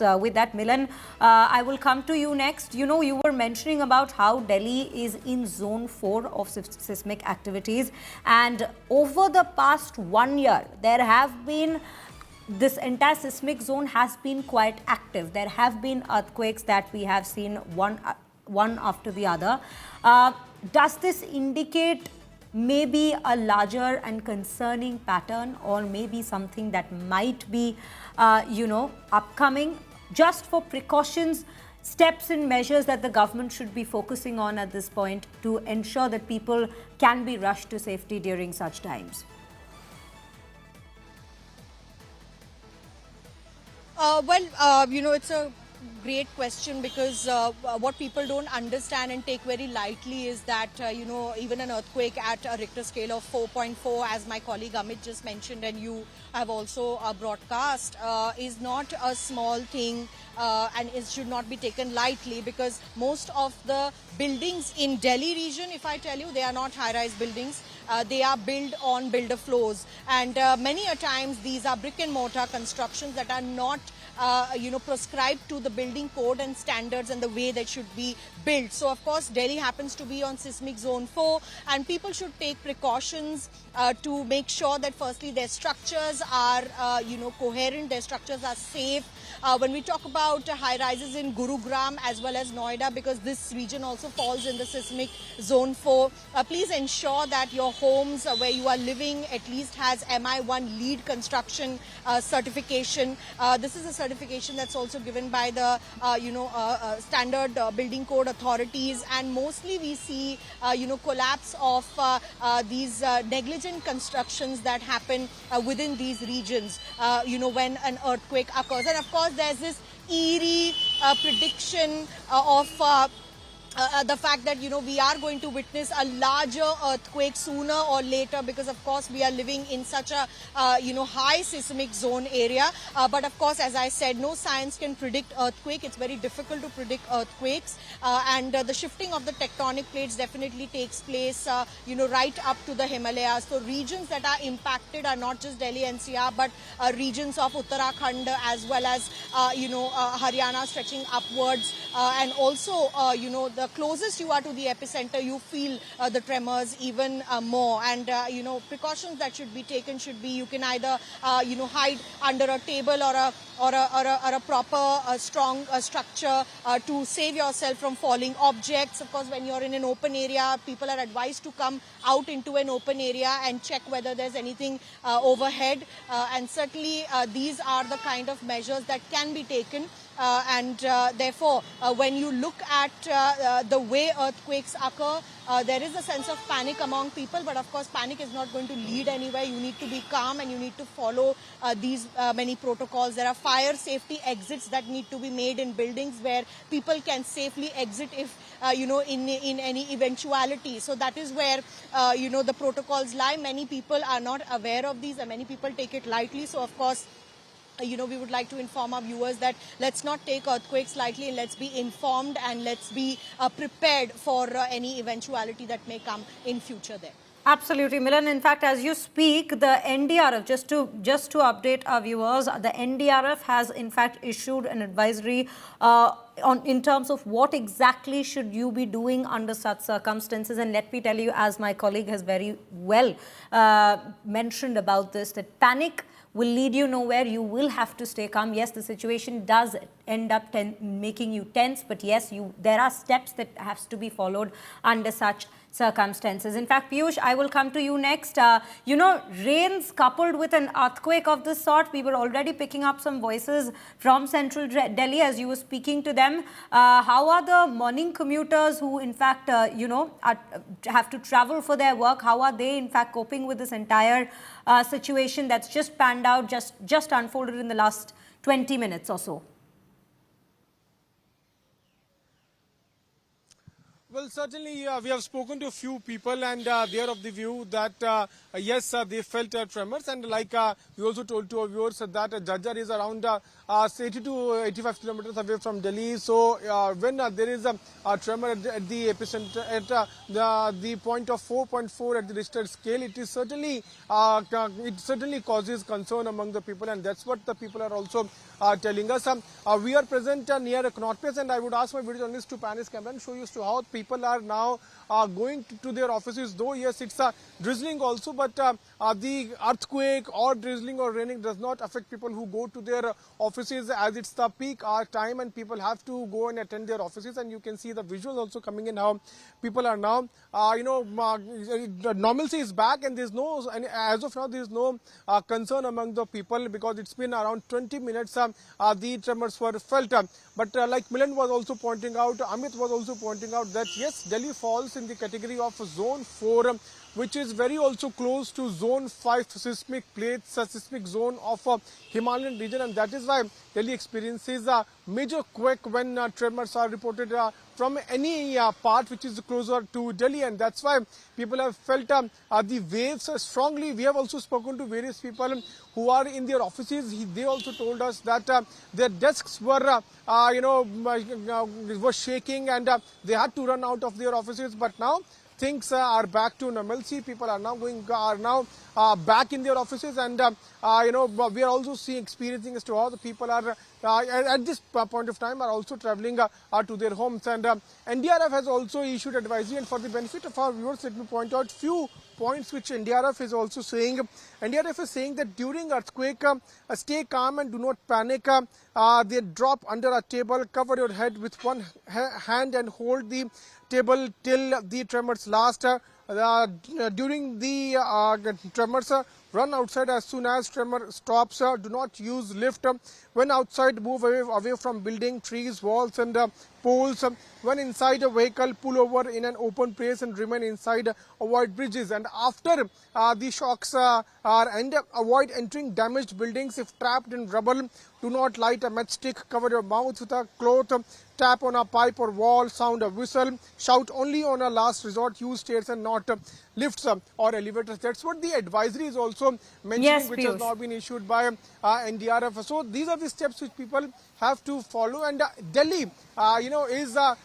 With that, Milan, I will come to you next. You know, you were mentioning about how Delhi is in zone 4 of seismic activities, and over the past 1 year, there have been this entire seismic zone has been quite active. There have been earthquakes that we have seen one after the other. Does this indicate maybe a larger and concerning pattern, or maybe something that might be, upcoming? Just for precautions, steps and measures that the government should be focusing on at this point to ensure that people can be rushed to safety during such times? It's a great question because what people don't understand and take very lightly is that, even an earthquake at a Richter scale of 4.4, as my colleague Amit just mentioned and you have also broadcast, is not a small thing and it should not be taken lightly, because most of the buildings in Delhi region, if I tell you, they are not high-rise buildings. They are built on builder floors, and many a times these are brick and mortar constructions that are not prescribed to the building code and standards and the way that should be built. So of course Delhi happens to be on seismic zone 4, and people should take precautions to make sure that firstly their structures are coherent, their structures are safe. When we talk about high rises in Gurugram as well as Noida, because this region also falls in the seismic zone 4, please ensure that your homes where you are living at least has MI1 LEED construction certification. This is a certification that's also given by the standard building code authorities, and mostly we see collapse of these negligent constructions that happen within these regions when an earthquake occurs. And of course there's this eerie prediction of the fact that we are going to witness a larger earthquake sooner or later, because of course we are living in such a high seismic zone area. But of course, as I said, no science can predict earthquake. It's very difficult to predict earthquakes, and the shifting of the tectonic plates definitely takes place right up to the Himalayas. So regions that are impacted are not just Delhi NCR, but regions of Uttarakhand as well as Haryana stretching upwards, and also the closest you are to the epicenter, you feel the tremors even more. And precautions that should be taken should be, you can either hide under a table or a proper strong structure to save yourself from falling objects. Of course, when you're in an open area, people are advised to come out into an open area and check whether there's anything overhead, and certainly these are the kind of measures that can be taken. Therefore, when you look at the way earthquakes occur, there is a sense of panic among people, but of course panic is not going to lead anywhere. You need to be calm and you need to follow these many protocols. There are fire safety exits that need to be made in buildings where people can safely exit if in any eventuality. So that is where the protocols lie. Many people are not aware of these and many people take it lightly. So of course, we would like to inform our viewers that let's not take earthquakes lightly, and let's be informed and let's be prepared for any eventuality that may come in future there. Absolutely, Milan. In fact, as you speak, the NDRF, just to update our viewers, the NDRF has in fact issued an advisory in terms of what exactly should you be doing under such circumstances. And let me tell you, as my colleague has very well mentioned about this, that panic will lead you nowhere. You will have to stay calm. Yes, the situation does end up making you tense, but yes, there are steps that has to be followed under such circumstances. In fact, Piyush, I will come to you next. Rains coupled with an earthquake of this sort, we were already picking up some voices from central Delhi as you were speaking to them. How are the morning commuters who in fact, have to travel for their work? How are they in fact coping with this entire situation that's just panned out, just unfolded in the last 20 minutes or so? Well, certainly we have spoken to a few people and they are of the view that yes, they felt tremors, and like we also told to our viewers that Jhajjar is around 80 to 85 kilometers away from Delhi. So when there is a tremor at the epicenter at the point of 4.4 at the Richter scale, it is certainly causes concern among the people, and that's what the people are also telling us. We are present near a Connaught Place, and I would ask my video journalist to pan his camera and show you as to how people are now going to their offices. Though yes, it's drizzling also, but the earthquake or drizzling or raining does not affect people who go to their offices, as it's the peak hour time and people have to go and attend their offices. And you can see the visuals also coming in, how people are now normalcy is back, and there's no, and as of now there is no concern among the people, because it's been around 20 minutes the tremors were felt. But like Milan was also pointing out, Amit was also pointing out that yes, Delhi falls in the category of zone 4, which is very also close to zone 5 seismic plates, seismic zone of Himalayan region, and that is why Delhi experiences a major quake when tremors are reported from any part which is closer to Delhi, and that's why people have felt the waves strongly. We have also spoken to various people who are in their offices. They also told us that their desks were were shaking, and they had to run out of their offices. But now things are back to normalcy. People are now back in their offices, and we are also experiencing as to how the people are at this point of time are also traveling to their homes. And NDRF has also issued advisory, and for the benefit of our viewers, let me point out few points which NDRF is also saying. NDRF is saying that during earthquake, stay calm and do not panic. They drop under a table, cover your head with one hand and hold the table till the tremors last. During the tremors, run outside as soon as tremor stops. Do not use lift. When outside, move away from building, trees, walls and poles. When inside a vehicle, pull over in an open place and remain inside. Avoid bridges. And after the shocks avoid entering damaged buildings. If trapped in rubble, do not light a matchstick. Cover your mouth with a cloth. Tap on a pipe or wall, sound a whistle, shout only on a last resort, use stairs and not lifts or elevators. That's what the advisory is also mentioning, Yes, which has Piyush. now been issued by NDRF. So these are the steps which people have to follow. And Delhi, is a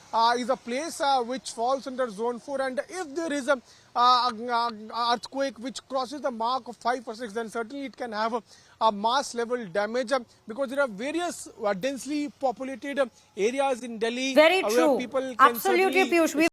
place which falls under zone 4. And if there is a earthquake which crosses the mark of 5 or 6, then certainly it can have a mass level damage, because there are various densely populated areas in Delhi Very where true. people can Absolutely, certainly Piyush. We